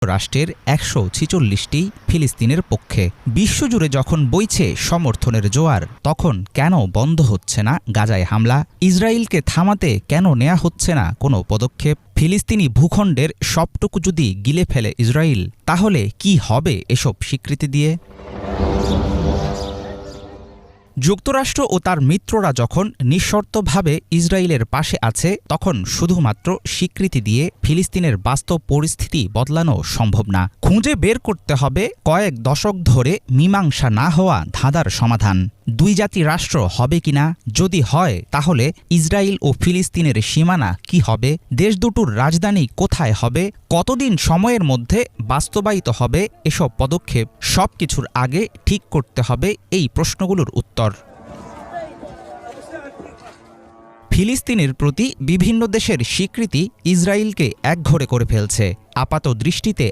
রাষ্ট্রের ১৪৬টি ফিলিস্তিনের পক্ষে। বিশ্বজুড়ে যখন বইছে সমর্থনের জোয়ার, তখন কেন বন্ধ হচ্ছে না গাজায় হামলা? ইসরায়েলকে থামাতে কেন নেওয়া হচ্ছে না কোনো পদক্ষেপ? ফিলিস্তিনি ভূখণ্ডের সবটুকু যদি গিলে ফেলে ইসরায়েল, তাহলে কি হবে এসব স্বীকৃতি দিয়ে? যুক্তরাষ্ট্র ও তার মিত্ররা যখন নিঃশর্তভাবে ইসরায়েলের পাশে আছে, তখন শুধুমাত্র স্বীকৃতি দিয়ে ফিলিস্তিনের বাস্তব পরিস্থিতি বদলানো সম্ভব না। খুঁজে বের করতে হবে কয়েক দশক ধরে মীমাংসা না হওয়া ধাঁধার সমাধান। দুই জাতি রাষ্ট্র হবে কিনা? যদি হয়, তাহলে ইসরায়েল ও ফিলিস্তিনের সীমানা কি হবে? দেশ দুটোর রাজধানী কোথায় হবে? কতদিন সময়ের মধ্যে বাস্তবায়িত হবে এসব পদক্ষেপ? সবকিছুর আগে ঠিক করতে হবে এই প্রশ্নগুলোর উত্তর। ফিলিস্তিনের প্রতি বিভিন্ন দেশের স্বীকৃতি ইসরায়েলকে একঘরে করে ফেলছে। আপাত দৃষ্টিতে